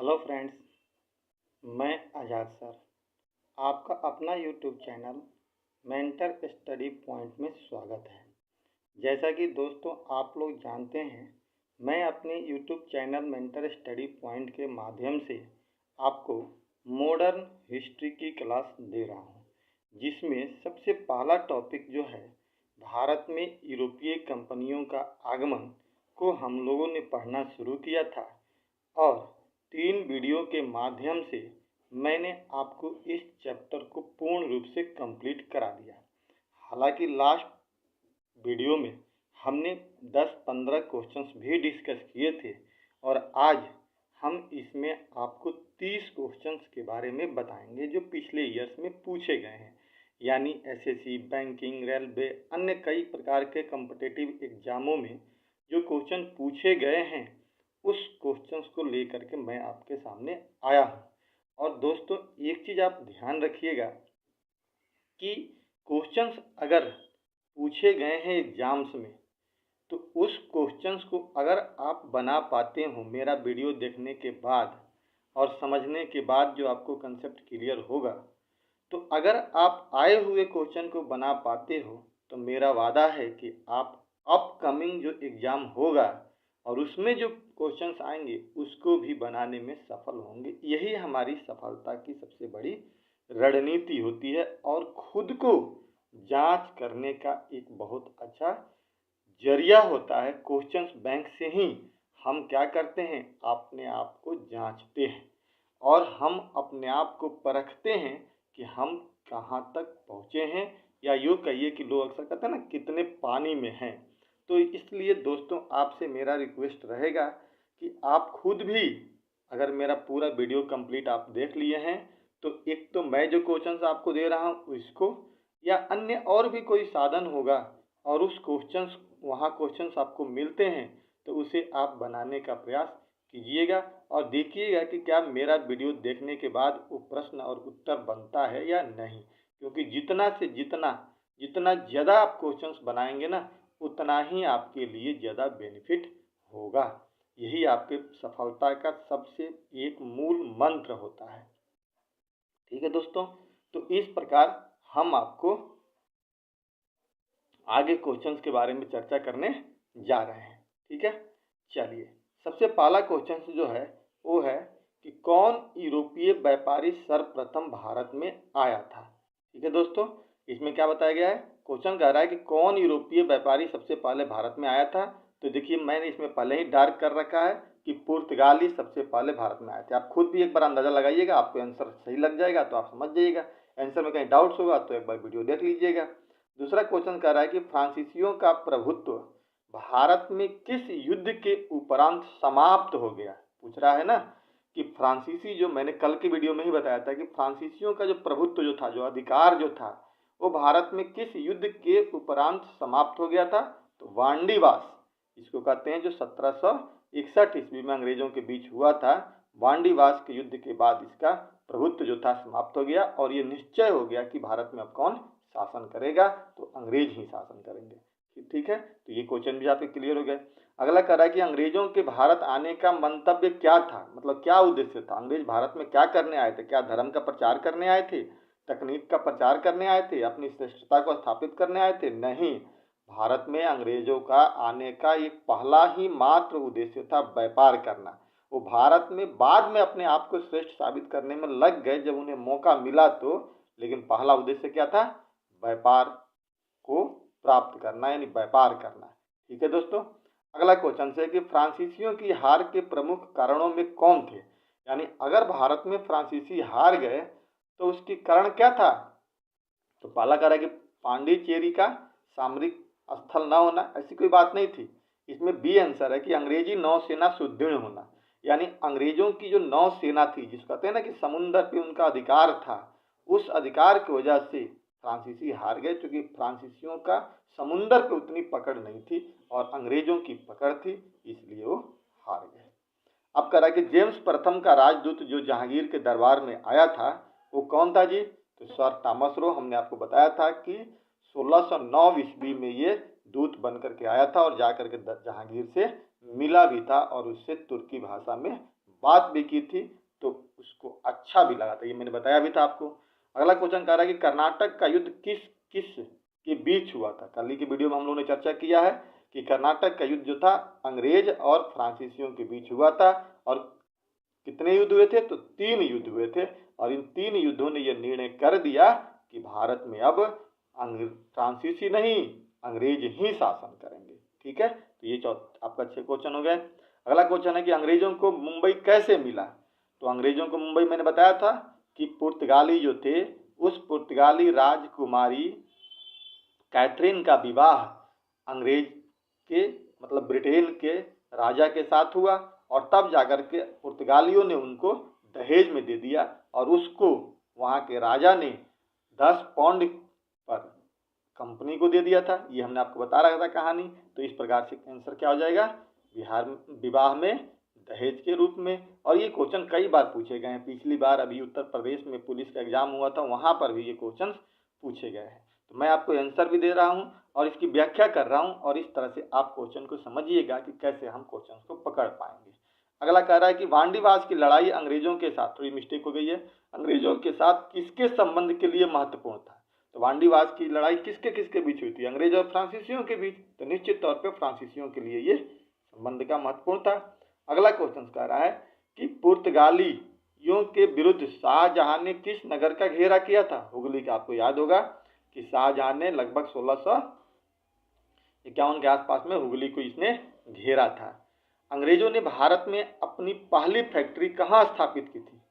Hello friends, मैं आज़ाद sir आपका अपना YouTube channel mentor study point में स्वागत है। जैसा कि दोस्तों आप लोग जानते हैं, मैं अपने YouTube channel mentor study point के माध्यम से आपको मॉडर्न हिस्ट्री की क्लास दे रहा हूं, जिसमें सबसे पहला टॉपिक जो है भारत में यूरोपीय कंपनियों का आगमन को हम लोगों ने पढ़ना शुरू किया था और 3 वीडियो के माध्यम से मैंने आपको इस चैप्टर को पूर्ण रूप से कंप्लीट करा दिया। हालांकि लास्ट वीडियो में हमने 10-15 क्वेश्चंस भी डिस्कस किए थे और आज हम इसमें आपको 30 क्वेश्चंस के बारे में बताएंगे जो पिछले ईयर्स में पूछे गए हैं, यानी एसएससी, बैंकिंग, रेलवे, अन्य कई प्रकार के कॉम्पिटिटिव एग्जामों में जो क्वेश्चन पूछे गए हैं उस क्वेश्चंस को लेकर के मैं आपके सामने आया हूँ। और दोस्तों एक चीज़ आप ध्यान रखिएगा कि क्वेश्चंस अगर पूछे गए हैं एग्जाम्स में तो उस क्वेश्चंस को अगर आप बना पाते हो मेरा वीडियो देखने के बाद और समझने के बाद जो आपको कंसेप्ट क्लियर होगा, तो अगर आप आए हुए क्वेश्चन को बना पाते हो तो मेरा वादा है कि आप अपकमिंग जो एग्ज़ाम होगा और उसमें जो क्वेश्चंस आएंगे उसको भी बनाने में सफल होंगे। यही हमारी सफलता की सबसे बड़ी रणनीति होती है और खुद को जांच करने का एक बहुत अच्छा जरिया होता है। क्वेश्चंस बैंक से ही हम क्या करते हैं, अपने आप को जांचते हैं और हम अपने आप को परखते हैं कि हम कहाँ तक पहुँचे हैं, या यूँ कहिए कि लोग अक्सर कहते हैं ना कितने पानी में हैं। तो इसलिए दोस्तों आपसे मेरा रिक्वेस्ट रहेगा कि आप खुद भी अगर मेरा पूरा वीडियो कंप्लीट आप देख लिए हैं तो एक तो मैं जो क्वेश्चंस आपको दे रहा हूँ उसको, या अन्य और भी कोई साधन होगा और उस क्वेश्चंस वहाँ क्वेश्चंस आपको मिलते हैं तो उसे आप बनाने का प्रयास कीजिएगा और देखिएगा कि क्या मेरा वीडियो देखने के बाद वो प्रश्न और उत्तर बनता है या नहीं। क्योंकि जितना से जितना ज़्यादा आप क्वेश्चंस बनाएंगे ना उतना ही आपके लिए ज़्यादा बेनिफिट होगा। यही आपके सफलता का सबसे एक मूल मंत्र होता है। ठीक है दोस्तों, तो इस प्रकार हम आपको आगे क्वेश्चंस के बारे में चर्चा करने जा रहे हैं। ठीक है, चलिए सबसे पहला क्वेश्चन जो है वो है कि कौन यूरोपीय व्यापारी सर्वप्रथम भारत में आया था। ठीक है दोस्तों, इसमें क्या बताया गया है, क्वेश्चन कह रहा है कि कौन यूरोपीय व्यापारी सबसे पहले भारत में आया था। तो देखिए मैंने इसमें पहले ही डार्क कर रखा है कि पुर्तगाली सबसे पहले भारत में आए थे। आप खुद भी एक बार अंदाजा लगाइएगा, आपको आंसर सही लग जाएगा तो आप समझ जाइएगा। आंसर में कहीं डाउट्स होगा तो एक बार वीडियो देख लीजिएगा। दूसरा क्वेश्चन कह रहा है कि फ्रांसीसियों का प्रभुत्व भारत में किस युद्ध के उपरांत समाप्त हो गया। पूछ रहा है ना कि फ्रांसीसी, जो मैंने कल के वीडियो में ही बताया था कि फ्रांसीसियों का जो प्रभुत्व जो था, जो अधिकार जो था, वो भारत में किस युद्ध के उपरांत समाप्त हो गया था। तो वांडीवास इसको कहते हैं, जो 1761 ईस्वी में अंग्रेजों के बीच हुआ था। वांडीवास के युद्ध के बाद इसका प्रभुत्व जो था समाप्त हो गया और ये निश्चय हो गया कि भारत में अब कौन शासन करेगा, तो अंग्रेज ही शासन करेंगे। ठीक है, तो ये क्वेश्चन भी आपके क्लियर हो गए। अगला कह रहा है कि अंग्रेजों के भारत आने का मंतव्य क्या था, मतलब क्या उद्देश्य था। अंग्रेज भारत में क्या करने आए थे, क्या धर्म का प्रचार करने आए थे, तकनीक का प्रचार करने आए थे, अपनी श्रेष्ठता को स्थापित करने आए थे। नहीं, भारत में अंग्रेजों का आने का एक पहला ही मात्र उद्देश्य था व्यापार करना। वो भारत में बाद में अपने आप को श्रेष्ठ साबित करने में लग गए जब उन्हें मौका मिला तो, लेकिन पहला उद्देश्य क्या था, व्यापार को प्राप्त करना, यानी व्यापार करना। ठीक है दोस्तों, अगला क्वेश्चन है कि फ्रांसीसियों की हार के प्रमुख कारणों में कौन थे। यानी अगर भारत में फ्रांसीसी हार गए तो उसकी कारण क्या था। तो पहला कह रहा है कि पांडिचेरी का सामरिक स्थल न होना, ऐसी कोई बात नहीं थी। इसमें बी आंसर है कि अंग्रेजी नौसेना सुदृढ़ होना, यानी अंग्रेजों की जो नौसेना थी, जिसको कहते हैं ना कि समुद्र पे उनका अधिकार था, उस अधिकार की वजह से फ्रांसीसी हार गए, क्योंकि फ्रांसीसियों का समुद्र पे उतनी पकड़ नहीं थी और अंग्रेजों की पकड़ थी, इसलिए वो हार गए। अब कह रहा है कि जेम्स प्रथम का राजदूत जो जहांगीर के दरबार में आया था वो कौन था जी। तो सर थॉमस रो, हमने आपको बताया था कि 1609 ईस्वी में ये दूत बन करके आया था और जाकर के जहांगीर से मिला भी था और उससे तुर्की भाषा में बात भी की थी तो उसको अच्छा भी लगा था, ये मैंने बताया भी था आपको। अगला क्वेश्चन कह रहा है कि कर्नाटक का युद्ध किस किस के बीच हुआ था। कल ही की वीडियो में हम लोगों ने चर्चा किया है कि कर्नाटक का युद्ध जो था अंग्रेज और फ्रांसीसियों के बीच हुआ था। और कितने युद्ध हुए थे, तो 3 युद्ध हुए थे। और इन 3 युद्धों ने यह निर्णय कर दिया कि भारत में अब फ्रांसीसी नहीं अंग्रेज ही शासन करेंगे। ठीक है, तो ये आपका 6 क्वेश्चन हो गए। अगला क्वेश्चन है कि अंग्रेजों को मुंबई कैसे मिला। तो अंग्रेजों को मुंबई मैंने बताया था कि पुर्तगाली जो थे उस पुर्तगाली राजकुमारी कैथरीन का विवाह अंग्रेज के मतलब ब्रिटेन के राजा के साथ हुआ। और तब जाकर के पुर्तगालियों ने उनको दहेज में दे दिया और उसको वहाँ के राजा ने 10 पाउंड पर कंपनी को दे दिया था। ये हमने आपको बता रखा था कहानी। तो इस प्रकार से आंसर क्या हो जाएगा, बिहार विवाह में दहेज के रूप में। और ये क्वेश्चन कई बार पूछे गए हैं। पिछली बार अभी उत्तर प्रदेश में पुलिस का एग्जाम हुआ था, वहाँ पर भी ये क्वेश्चन पूछे गए हैं। तो मैं आपको आंसर भी दे रहा हूँ और इसकी व्याख्या कर रहा हूँ, और इस तरह से आप क्वेश्चन को समझिएगा कि कैसे हम क्वेश्चन को पकड़ पाएंगे। अगला कह रहा है कि वांडीवास की लड़ाई अंग्रेजों के साथ, थोड़ी मिस्टेक हो गई है, अंग्रेजों के साथ किसके संबंध के लिए महत्वपूर्ण था। तो वांडीवास की लड़ाई किसके किसके बीच हुई थी, अंग्रेज और फ्रांसीसियों के बीच। तो निश्चित तौर पर फ्रांसीसियों के लिए ये संबंध का महत्वपूर्ण था। अगला क्वेश्चन कह रहा है कि पुर्तगालियों के विरुद्ध शाहजहां ने किस नगर का घेरा किया था। हुगली का आपको याद होगा कि शाहजहां ने लगभग 1651 के आसपास में हुगली को इसने घेरा था। अंग्रेजों ने भारत में अपनी पहली फैक्ट्री कहाँ स्थापित की थी।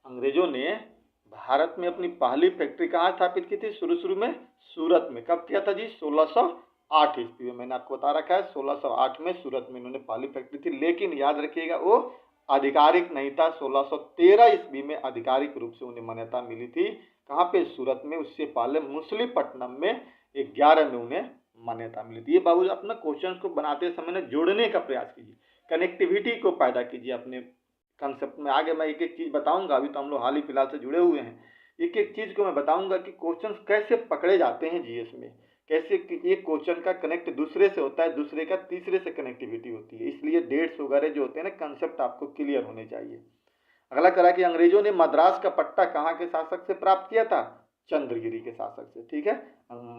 अंग्रेजों ने भारत में अपनी पहली फैक्ट्री कहाँ स्थापित की थी, शुरू में सूरत में। कब किया था जी, 1608 ईस्वी में। मैंने आपको बता रखा है 1608 में सूरत में इन्होंने पहली फैक्ट्री थी। लेकिन याद रखिएगा वो आधिकारिक नहीं था। 1613 ईस्वी में आधिकारिक रूप से उन्हें मान्यता मिली थी। कहाँ पे, सूरत में। उससे पहले मुसलीपट्टनम में 11 में उन्हें मान्यता मिली थी। ये बाबू अपना क्वेश्चन को बनाते समय ना जोड़ने का प्रयास कीजिए, कनेक्टिविटी को पैदा कीजिए अपने कंसेप्ट में। आगे मैं एक एक चीज बताऊंगा, अभी तो हम लोग हाल ही फिलहाल से जुड़े हुए हैं। एक एक चीज को मैं बताऊंगा कि क्वेश्चन कैसे पकड़े जाते हैं जीएस में, कैसे एक क्वेश्चन का कनेक्ट दूसरे से होता है, दूसरे का तीसरे से कनेक्टिविटी होती है। इसलिए डेट्स वगैरह जो होते हैं ना, कंसेप्ट आपको क्लियर होने चाहिए। अगला करा कि अंग्रेजों ने मद्रास का पट्टा कहाँ के शासक से प्राप्त किया था, चंद्रगिरी के शासक से। ठीक है,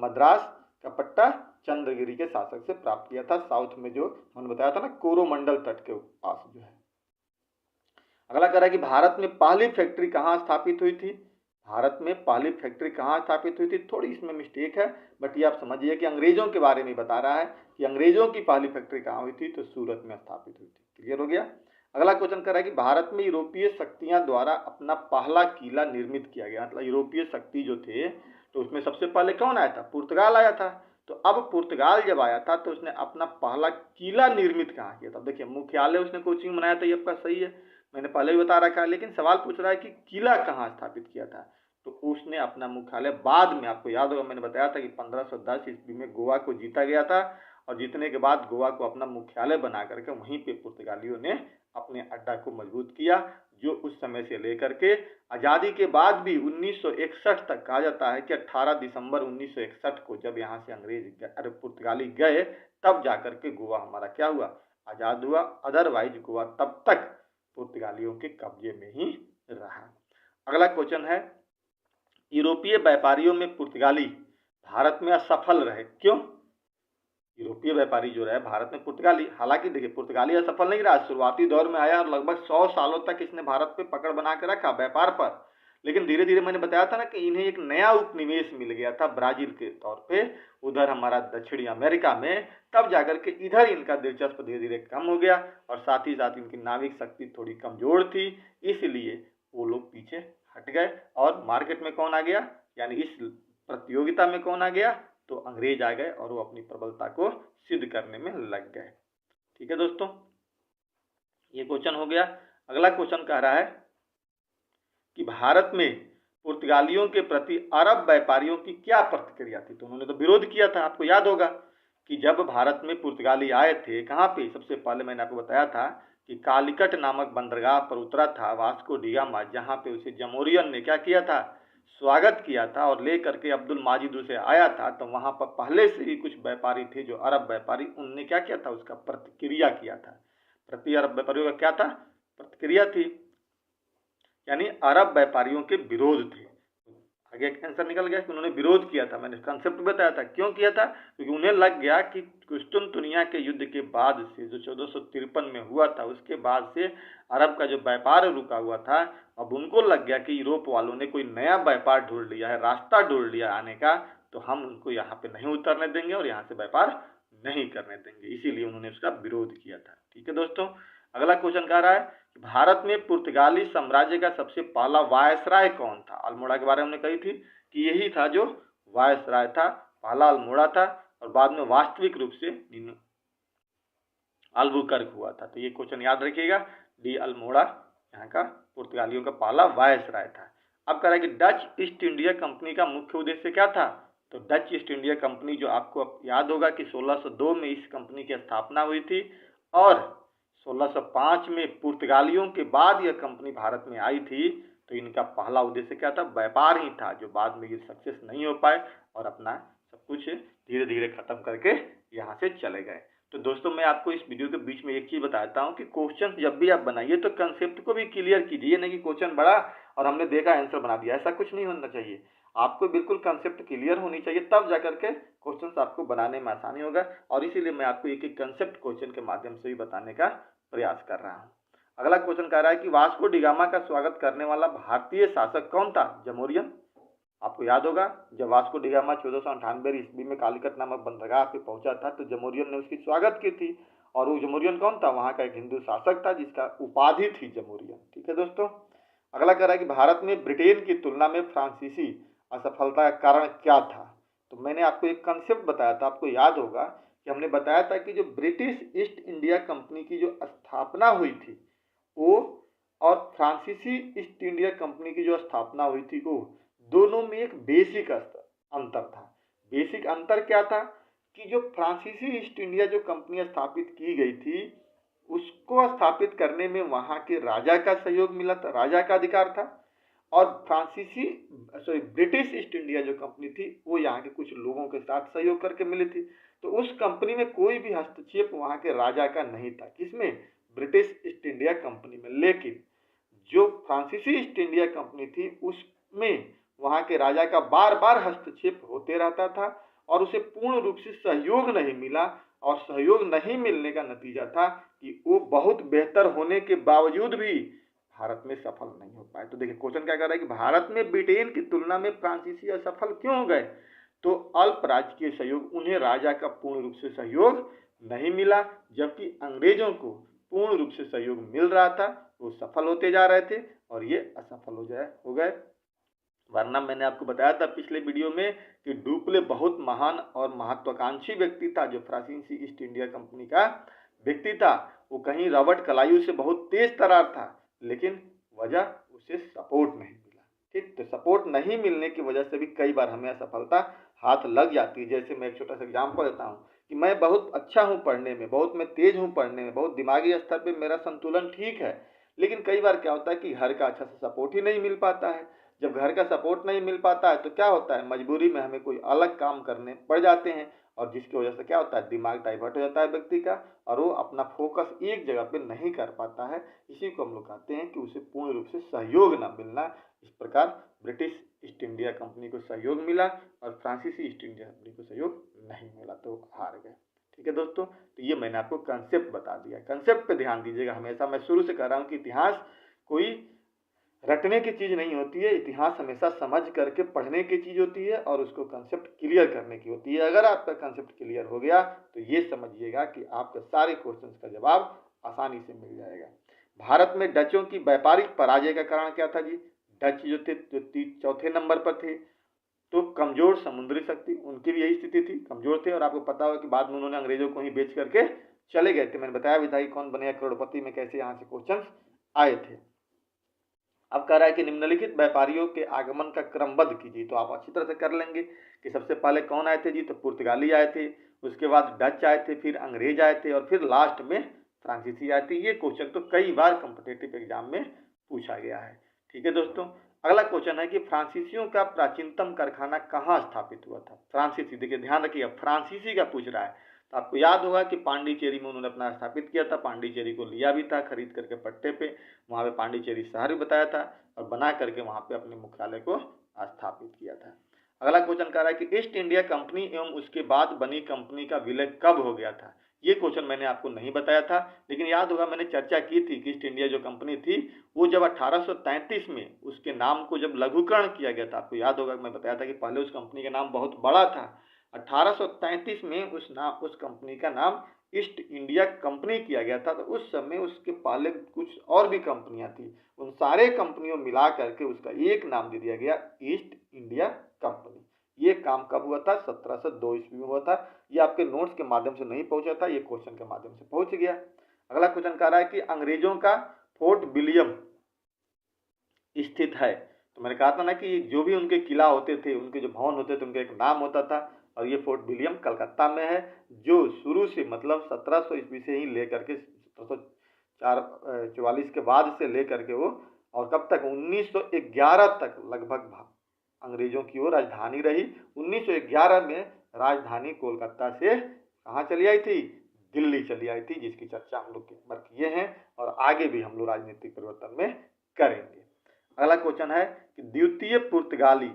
मद्रास का पट्टा चंद्रगिरी के शासक से प्राप्त किया था, साउथ में जो हमने बताया था ना, कोरोमंडल तट के पास जो है। अगला कह रहा है कि भारत में पहली फैक्ट्री कहाँ स्थापित हुई थी। भारत में पहली फैक्ट्री कहाँ स्थापित हुई थी, थोड़ी इसमें मिस्टेक है, बट ये आप समझिए कि अंग्रेजों के बारे में बता रहा है कि अंग्रेजों की पहली फैक्ट्री कहाँ हुई थी, तो सूरत में स्थापित हुई थी। क्लियर हो गया। अगला क्वेश्चन कर रहा है कि भारत में यूरोपीय शक्तियां द्वारा अपना पहला किला निर्मित किया गया। मतलब यूरोपीय शक्ति जो थे तो उसमें सबसे पहले कौन आया था, पुर्तगाल आया था। तो अब पुर्तगाल जब आया था तो उसने अपना पहला किला निर्मित कहाँ किया था। देखिए, मुख्यालय उसने कोचिंग बनाया था, ये आपका सही है, मैंने पहले भी बता रखा है। लेकिन सवाल पूछ रहा है कि किला कहाँ स्थापित किया था। तो उसने अपना मुख्यालय बाद में, आपको याद होगा मैंने बताया था कि 1510 ईस्वी में गोवा को जीता गया था, और जीतने के बाद गोवा को अपना मुख्यालय बना करके वहीं पे पुर्तगालियों ने अपने अड्डा को मजबूत किया, जो उस समय से लेकर के आज़ादी के बाद भी 1961 तक, कहा जाता है कि 18 दिसंबर 1961 को जब यहाँ से अंग्रेज पुर्तगाली गए, तब जाकर के गोवा हमारा क्या हुआ, आज़ाद हुआ। अदरवाइज गोवा तब तक पुर्तगालियों के कब्जे में ही रहा। अगला क्वेश्चन है, यूरोपीय व्यापारियों में पुर्तगाली भारत में असफल रहे, क्यों। यूरोपीय व्यापारी जो रहे भारत में पुर्तगाली, हालांकि देखिए पुर्तगाली असफल नहीं रहा, शुरुआती दौर में आया और लगभग 100 सालों तक इसने भारत पे पकड़ बना के रखा व्यापार पर। लेकिन धीरे धीरे मैंने बताया था ना कि इन्हें एक नया उपनिवेश मिल गया था ब्राजील के तौर पे, उधर हमारा दक्षिणी अमेरिका में। तब जाकर के इधर इनका दिलचस्प धीरे धीरे कम हो गया, और साथ ही साथ इनकी नाविक शक्ति थोड़ी कमजोर थी, इसलिए वो लोग पीछे हट गए। और मार्केट में कौन आ गया, यानी इस प्रतियोगिता में कौन आ गया, तो अंग्रेज आ गए और वो अपनी प्रबलता को सिद्ध करने में लग गए। ठीक है दोस्तों, ये क्वेश्चन हो गया। अगला क्वेश्चन कह रहा है कि भारत में पुर्तगालियों के प्रति अरब व्यापारियों की क्या प्रतिक्रिया थी। तो उन्होंने तो विरोध किया था, आपको याद होगा कि जब भारत में पुर्तगाली आए थे, कहाँ पे, सबसे पहले मैंने आपको बताया था कि कालिकट नामक बंदरगाह पर उतरा था वास्को डी गामा, जहाँ पे उसे जमोरियन ने क्या किया था, स्वागत किया था, और ले करके अब्दुल माजिद उसे आया था। तो वहाँ पर पहले से ही कुछ व्यापारी थे जो अरब व्यापारी, उनने क्या किया था, उसका प्रतिक्रिया किया था। प्रति अरब व्यापारियों का क्या था, प्रतिक्रिया थी, यानी अरब व्यापारियों के विरोध थे। आगे आंसर निकल गया कि उन्होंने विरोध किया था। मैंने कंसेप्ट बताया था क्यों किया था, क्योंकि उन्हें लग गया कि कुस्तुनतुनिया के युद्ध के बाद से जो 1453 में हुआ था, उसके बाद से अरब का जो व्यापार रुका हुआ था, अब उनको लग गया कि यूरोप वालों ने कोई नया व्यापार ढूंढ लिया है, रास्ता ढूंढ लिया आने का, तो हम उनको यहाँ पे नहीं उतरने देंगे और यहाँ से व्यापार नहीं करने देंगे। इसीलिए उन्होंने उसका विरोध किया था। ठीक है दोस्तों, अगला क्वेश्चन कह रहा है भारत में पुर्तगाली साम्राज्य का सबसे पहला वायसराय कौन था। अल्मोड़ा के बारे में हमने कही थी कि यही था जो वायसराय था, पहला अल्मोड़ा था और बाद में वास्तविक रूप से अल्बुकर्क हुआ था। तो ये क्वेश्चन याद रखिएगा, डी अल्मोड़ा यहाँ का पुर्तगालियों का पहला वायसराय था। अब कह रहा है कि डच ईस्ट इंडिया कंपनी का मुख्य उद्देश्य क्या था। तो डच ईस्ट इंडिया कंपनी, जो आपको याद होगा कि 1602 में इस कंपनी की स्थापना हुई थी और 1605 में पुर्तगालियों के बाद यह कंपनी भारत में आई थी। तो इनका पहला उद्देश्य क्या था, व्यापार ही था, जो बाद में ये सक्सेस नहीं हो पाए और अपना सब कुछ धीरे धीरे खत्म करके यहाँ से चले गए। तो दोस्तों, मैं आपको इस वीडियो के बीच में एक चीज बताता हूँ कि क्वेश्चन जब भी आप बनाइए तो कंसेप्ट को भी क्लियर कीजिए, नहीं कि क्वेश्चन बड़ा और हमने देखा आंसर बना दिया। ऐसा कुछ नहीं होना चाहिए, आपको बिल्कुल कंसेप्ट क्लियर होनी चाहिए, तब जाकर के क्वेश्चंस आपको बनाने में आसानी होगा। और इसीलिए मैं आपको एक एक कंसेप्ट क्वेश्चन के माध्यम से भी बताने का प्रयास कर रहा हूँ। अगला क्वेश्चन कह रहा है कि वास्को डिगामा का स्वागत करने वाला भारतीय शासक कौन था। जमोरियन। आपको याद होगा जब वास्को डिगामा 1498 ईस्वी में कालीकट नामक बंदरगाह पे पहुंचा था तो जमोरियन ने उसकी स्वागत की थी। और वो जमोरियन कौन था, वहां का एक हिंदू शासक था जिसका उपाधि थी जमोरियन। ठीक है दोस्तों, अगला कह रहा है कि भारत में ब्रिटेन की तुलना में फ्रांसीसी असफलता का कारण क्या था। तो मैंने आपको एक कंसेप्ट बताया था, आपको याद होगा कि हमने बताया था कि जो ब्रिटिश ईस्ट इंडिया कंपनी की जो स्थापना हुई थी वो और फ्रांसीसी ईस्ट इंडिया कंपनी की जो स्थापना हुई थी वो दोनों में एक बेसिक अंतर था। बेसिक अंतर क्या था कि जो फ्रांसीसी ईस्ट इंडिया जो कंपनी स्थापित की गई थी उसको स्थापित करने में वहां के राजा का सहयोग मिला था, राजा का अधिकार था। और ब्रिटिश ईस्ट इंडिया जो कंपनी थी वो यहाँ के कुछ लोगों के साथ सहयोग करके मिली थी। तो उस कंपनी में कोई भी हस्तक्षेप वहां के राजा का नहीं था। किसमें, ब्रिटिश ईस्ट इंडिया कंपनी में। लेकिन जो फ्रांसीसी ईस्ट इंडिया कंपनी थी उसमें वहां के राजा का बार बार हस्तक्षेप होते रहता था और उसे पूर्ण रूप से सहयोग नहीं मिला। और सहयोग नहीं मिलने का नतीजा था कि वो बहुत बेहतर होने के बावजूद भी भारत में सफल नहीं हो पाए। तो देखिए क्वेश्चन क्या कर रहा है कि भारत में ब्रिटेन की तुलना में फ्रांसीसी असफल क्यों हो गए। तो अल्प राजकीय सहयोग, उन्हें राजा का पूर्ण रूप से सहयोग नहीं मिला, जबकि अंग्रेजों को पूर्ण रूप से सहयोग मिल रहा था। वो सफल होते जा रहे थे और ये असफल हो गए। वरना मैंने आपको बताया था पिछले वीडियो में कि डुप्ले बहुत महान और महत्वाकांक्षी व्यक्ति था। जो फ्रांसीसी ईस्ट इंडिया कंपनी का व्यक्ति था वो कहीं रॉबर्ट क्लाइव से बहुत तेज तर्रार था, लेकिन वजह उसे सपोर्ट नहीं मिला। ठीक, तो सपोर्ट नहीं मिलने की वजह से भी कई बार हमें असफलता हाथ लग जाती है। जैसे मैं एक छोटा सा एग्जाम्पल देता हूँ कि मैं बहुत अच्छा हूँ पढ़ने में, बहुत मैं तेज हूँ पढ़ने में, बहुत दिमागी स्तर पे मेरा संतुलन ठीक है, लेकिन कई बार क्या होता है कि घर का अच्छा से सपोर्ट ही नहीं मिल पाता है। जब घर का सपोर्ट नहीं मिल पाता है तो क्या होता है, मजबूरी में हमें कोई अलग काम करने पड़ जाते हैं और जिसकी वजह से क्या होता है, दिमाग डाइवर्ट हो जाता है व्यक्ति का और वो अपना फोकस एक जगह पे नहीं कर पाता है। इसी को हम लोग कहते हैं कि उसे पूर्ण रूप से सहयोग न मिलना। इस प्रकार ब्रिटिश ईस्ट इंडिया कंपनी को सहयोग मिला और फ्रांसीसी ईस्ट इंडिया कंपनी को सहयोग नहीं मिला, तो हार गए। ठीक है दोस्तों, तो ये मैंने आपको कंसेप्ट बता दिया। कंसेप्ट पे ध्यान दीजिएगा हमेशा। मैं शुरू से कह रहा हूँ कि इतिहास कोई रटने की चीज नहीं होती है, इतिहास हमेशा समझ करके पढ़ने की चीज होती है और उसको कंसेप्ट क्लियर करने की होती है। अगर आपका कंसेप्ट क्लियर हो गया तो ये समझिएगा कि आपके सारे क्वेश्चंस का जवाब आसानी से मिल जाएगा। भारत में डचों की व्यापारिक पराजय का कारण क्या था जी। डच जो थे जो चौथे नंबर पर थे, तो कमजोर समुद्री शक्ति, उनकी भी यही स्थिति थी, कमजोर थे। और आपको पता होगा कि बाद में उन्होंने अंग्रेजों को ही बेच करके चले गए थे। मैंने बताया भी था कि कौन बनेगा करोड़पति में, कैसे यहाँ से क्वेश्चन आए थे। अब कह रहा है कि निम्नलिखित व्यापारियों के आगमन का क्रमबद्ध कीजिए। तो आप अच्छी तरह से कर लेंगे कि सबसे पहले कौन आए थे जी, तो पुर्तगाली आए थे, उसके बाद डच आए थे, फिर अंग्रेज आए थे और फिर लास्ट में फ्रांसीसी आए थे। ये क्वेश्चन तो कई बार कॉम्पिटिटिव एग्जाम में पूछा गया है। ठीक है दोस्तों, अगला क्वेश्चन है कि फ्रांसीसियों का प्राचीनतम कारखाना कहाँ स्थापित हुआ था। फ्रांसीसी, देखिए ध्यान रखिए फ्रांसीसी का पूछ रहा है तो आपको याद होगा कि पांडिचेरी में उन्होंने अपना स्थापित किया था, पांडिचेरी को लिया भी था खरीद करके पट्टे पे, वहाँ पे पांडिचेरी शहर भी बताया था और बना करके वहाँ पे अपने मुख्यालय को स्थापित किया था। अगला क्वेश्चन कह रहा है कि ईस्ट इंडिया कंपनी एवं उसके बाद बनी कंपनी का विलय कब हो गया था। ये क्वेश्चन मैंने आपको नहीं बताया था, लेकिन याद होगा मैंने चर्चा की थी कि ईस्ट इंडिया जो कंपनी थी वो जब 1833 में उसके नाम को जब लघुकरण किया गया था, आपको याद होगा मैं बताया था कि पहले उस कंपनी का नाम बहुत बड़ा था। 1833 में उस कंपनी का नाम ईस्ट इंडिया कंपनी किया गया था। तो उस समय उसके पहले कुछ और भी कंपनियां थी, उन सारे कंपनियों मिला करके उसका एक नाम दे दिया गया ईस्ट इंडिया कंपनी। ये काम कब हुआ था? 1702 ईस्वी में हुआ था। ये आपके नोट्स के माध्यम से नहीं पहुंचा था, ये क्वेश्चन के माध्यम से पहुंच गया। अगला क्वेश्चन कह रहा है कि अंग्रेजों का फोर्ट विलियम स्थित है। तो मैंने कहा था ना कि जो भी उनके किला होते थे, उनके जो भवन होते थे, उनका एक नाम होता था, और ये फोर्ट विलियम कलकत्ता में है, जो शुरू से मतलब 1700 ईस्वी से ही लेकर के 1744 के बाद से लेकर के वो और कब तक 1911 तक लगभग अंग्रेजों की वो राजधानी रही। 1911 में राजधानी कोलकाता से कहाँ चली आई थी? दिल्ली चली आई थी, जिसकी चर्चा हम लोग एक बार किए हैं और आगे भी हम लोग राजनीतिक परिवर्तन में करेंगे। अगला क्वेश्चन है कि द्वितीय पुर्तगाली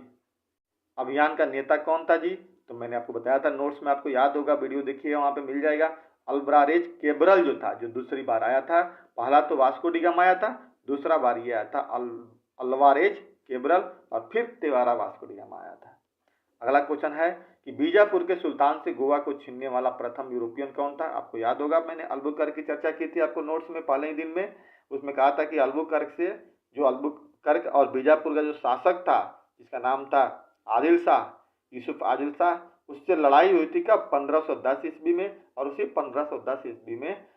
अभियान का नेता कौन था जी? तो मैंने आपको बताया था नोट्स में, आपको याद होगा, वीडियो देखिए वहां पे मिल जाएगा। अल्वारेज केब्रल जो था, जो दूसरी बार आया था, पहला तो वास्को डी गामा आया था, दूसरा बार ये आया था अल्वारेज केब्रल, और फिर तिबारा वास्को डी गामा आया था। अगला क्वेश्चन है कि बीजापुर के सुल्तान से गोवा को छीनने वाला प्रथम यूरोपियन कौन था? आपको याद होगा मैंने अल्बुकर्क की चर्चा की थी आपको नोट्स में पहले ही दिन में। उसमें कहा था कि अल्बुकर्क और बीजापुर का जो शासक था, जिसका नाम था आदिल शाह, यूसुफ आदिल शाह, उससे लड़ाई हुई थी कब? 1510 ईस्वी में। और उसी 1510 ईस्वी में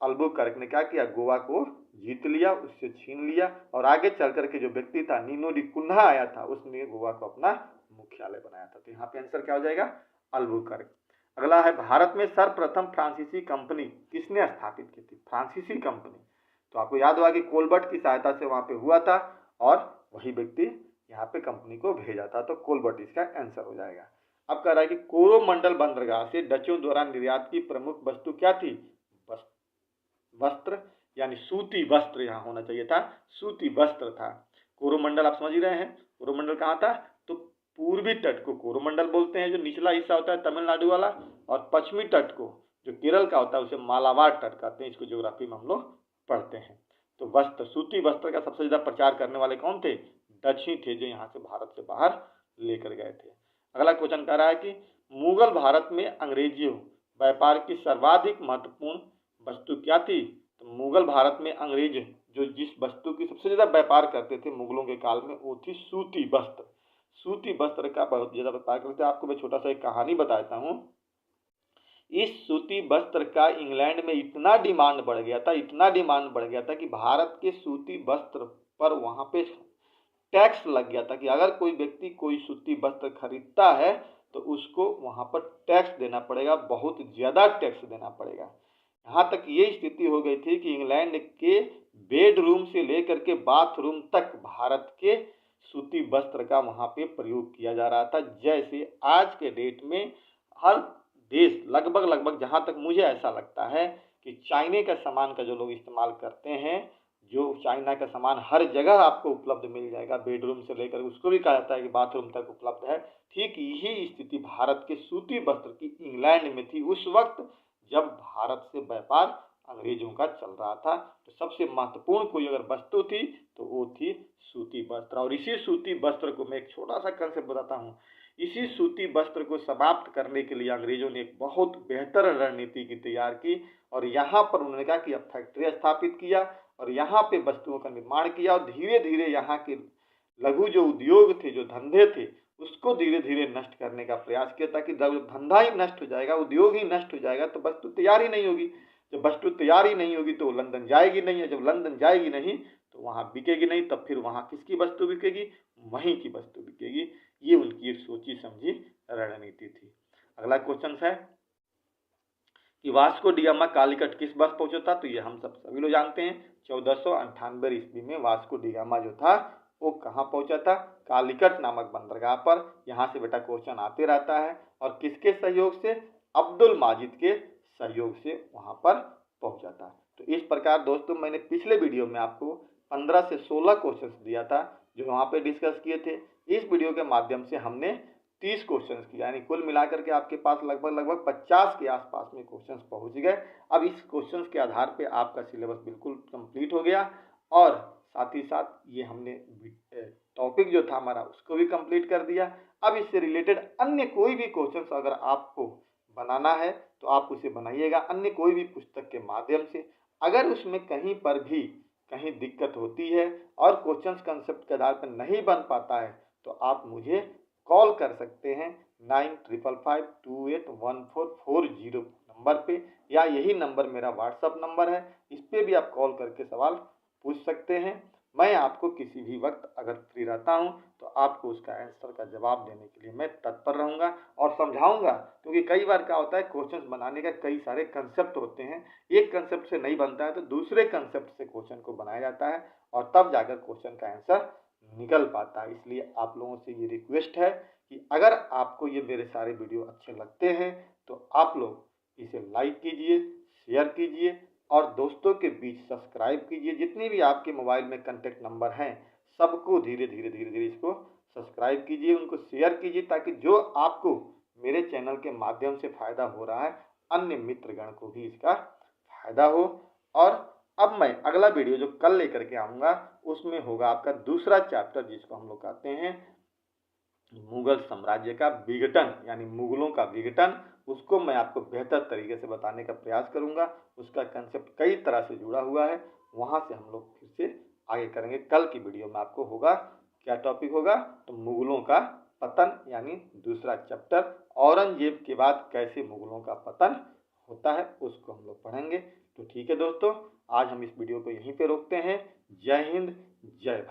अल्बुकर्क ने क्या किया? गोवा को जीत लिया, उससे छीन लिया, और आगे चल करके जो व्यक्ति था नीनो डी कुन्हा आया था, उसने गोवा को अपना मुख्यालय बनाया था। तो यहाँ पे आंसर क्या हो जाएगा? अल्बुकर्क। अगला है भारत में सर्वप्रथम फ्रांसीसी कंपनी किसने स्थापित की थी? फ्रांसीसी कंपनी, तो आपको याद होगा कि कोलबर्ट की सहायता से वहां पे हुआ था और वही व्यक्ति यहाँ पे कंपनी को भेजा था, तो कोलबर्ट इसका आंसर हो जाएगा। अब कह रहा है कि कोरोमंडल बंदरगाह से डचों द्वारा निर्यात की प्रमुख वस्तु क्या थी? वस्त्र, यानी सूती वस्त्र यहाँ होना चाहिए था, सूती वस्त्र था। कोरोमंडल आप समझ ही रहे हैं, कोरोमंडल कहाँ था? तो पूर्वी तट को कोरोमंडल बोलते हैं, जो निचला हिस्सा होता है तमिलनाडु वाला, और पश्चिमी तट को जो केरल का होता है उसे मालाबार तट कहते हैं। इसको ज्योग्राफी में हम लोग पढ़ते हैं। तो वस्त्र, सूती वस्त्र का सबसे ज्यादा प्रचार करने वाले कौन थे? डच ही थे, जो यहाँ से भारत से बाहर लेकर गए थे। अगला क्वेश्चन कह रहा है कि मुगल भारत में अंग्रेजियों व्यापार की सर्वाधिक महत्वपूर्ण वस्तु क्या थी? तो मुगल भारत में अंग्रेज जो जिस वस्तु की सबसे ज्यादा व्यापार करते थे मुगलों के काल में, वो थी सूती वस्त्र। सूती वस्त्र का बहुत ज्यादा व्यापार करते थे। आपको मैं छोटा सा एक कहानी बताता हूँ। इस सूती वस्त्र का इंग्लैंड में इतना डिमांड बढ़ गया था, इतना डिमांड बढ़ गया था कि भारत के सूती वस्त्र पर वहां पे टैक्स लग गया था कि अगर कोई व्यक्ति कोई सूती वस्त्र खरीदता है तो उसको वहां पर टैक्स देना पड़ेगा, बहुत ज्यादा टैक्स देना पड़ेगा। यहाँ तक ये स्थिति हो गई थी कि इंग्लैंड के बेडरूम से लेकर के बाथरूम तक भारत के सूती वस्त्र का वहां पे प्रयोग किया जा रहा था। जैसे आज के डेट में हर देश लगभग जहां तक मुझे ऐसा लगता है कि चाइना का सामान का जो लोग इस्तेमाल करते हैं, जो चाइना का सामान हर जगह आपको उपलब्ध मिल जाएगा, बेडरूम से लेकर उसको भी कहा जाता है कि बाथरूम तक उपलब्ध है। ठीक यही स्थिति भारत के सूती वस्त्र की इंग्लैंड में थी उस वक्त जब भारत से व्यापार अंग्रेजों का चल रहा था। तो सबसे महत्वपूर्ण कोई अगर वस्तु थी तो वो थी सूती वस्त्र। और इसी सूती वस्त्र को मैं एक छोटा सा कंसेप्ट बताता हूँ। इसी सूती वस्त्र को समाप्त करने के लिए अंग्रेजों ने एक बहुत बेहतर रणनीति की तैयार की, और यहाँ पर उन्होंने क्या किया? फैक्ट्री स्थापित किया और यहाँ पे वस्तुओं का निर्माण किया, और धीरे धीरे यहाँ के लघु जो उद्योग थे, जो धंधे थे, उसको धीरे धीरे नष्ट करने का प्रयास किया, ताकि जब धंधा ही नष्ट हो जाएगा, उद्योग ही नष्ट हो जाएगा, तो वस्तु तैयार ही नहीं होगी। जब वस्तु तैयार ही नहीं होगी तो लंदन जाएगी नहीं, है जब लंदन जाएगी नहीं तो वहां बिकेगी नहीं, तब फिर वहां किसकी वस्तु बिकेगी? वहीं की वस्तु बिकेगी। ये उनकी एक सोची समझी रणनीति थी। अगला क्वेश्चन है कि वास्को डी गामा कालीकट किस वर्ष पहुंचा था? तो ये हम सभी लोग जानते हैं, 1498 ईस्वी में वास्को डी गामा जो था वो कहाँ पहुंचा था? कालीकट नामक बंदरगाह पर। यहाँ से बेटा क्वेश्चन आते रहता है। और किसके सहयोग से? अब्दुल माजिद के सहयोग से वहाँ पर पहुँचा था। तो इस प्रकार दोस्तों मैंने पिछले वीडियो में आपको 15 से 16 क्वेश्चंस दिया था जो वहाँ पे डिस्कस किए थे। इस वीडियो के माध्यम से हमने 30 क्वेश्चंस किए, यानी कुल मिलाकर के आपके पास लगभग 50 के आसपास में क्वेश्चंस पहुँच गए। अब इस क्वेश्चंस के आधार पे आपका सिलेबस बिल्कुल कंप्लीट हो गया और साथ ही साथ ये हमने टॉपिक जो था हमारा उसको भी कंप्लीट कर दिया। अब इससे रिलेटेड अन्य कोई भी क्वेश्चंस अगर आपको बनाना है तो आप उसे बनाइएगा अन्य कोई भी पुस्तक के माध्यम से। अगर उसमें कहीं पर भी कहीं दिक्कत होती है और क्वेश्चंस कंसेप्ट के आधार पर नहीं बन पाता है तो आप मुझे कॉल कर सकते हैं 9555281440 नंबर पे, या यही नंबर मेरा व्हाट्सअप नंबर है, इस पे भी आप कॉल करके सवाल पूछ सकते हैं। मैं आपको किसी भी वक्त अगर फ्री रहता हूं तो आपको उसका आंसर का जवाब देने के लिए मैं तत्पर रहूंगा और समझाऊंगा, क्योंकि कई बार क्या होता है क्वेश्चंस बनाने का कई सारे कंसेप्ट होते हैं, एक कंसेप्ट से नहीं बनता है तो दूसरे कंसेप्ट से क्वेश्चन को बनाया जाता है और तब जाकर क्वेश्चन का आंसर निकल पाता है। इसलिए आप लोगों से ये रिक्वेस्ट है कि अगर आपको ये मेरे सारे वीडियो अच्छे लगते हैं तो आप लोग इसे लाइक कीजिए, शेयर कीजिए और दोस्तों के बीच सब्सक्राइब कीजिए। जितने भी आपके मोबाइल में कॉन्टैक्ट नंबर हैं सबको धीरे धीरे इसको सब्सक्राइब कीजिए, उनको शेयर कीजिए, ताकि जो आपको मेरे चैनल के माध्यम से फ़ायदा हो रहा है अन्य मित्रगण को भी इसका फ़ायदा हो। और अब मैं अगला वीडियो जो कल लेकर के आऊँगा उसमें होगा आपका दूसरा चैप्टर, जिसको हम लोग कहते हैं मुगल साम्राज्य का विघटन, यानी मुगलों का विघटन। उसको मैं आपको बेहतर तरीके से बताने का प्रयास करूंगा। उसका कंसेप्ट कई तरह से जुड़ा हुआ है, वहां से हम लोग फिर से आगे करेंगे। कल की वीडियो में आपको होगा क्या टॉपिक होगा, तो मुगलों का पतन, यानी दूसरा चैप्टर औरंगजेब के बाद कैसे मुगलों का पतन होता है उसको हम लोग पढ़ेंगे। तो ठीक है दोस्तों, आज हम इस वीडियो को यहीं पे रोकते हैं। जय हिंद, जय भारत।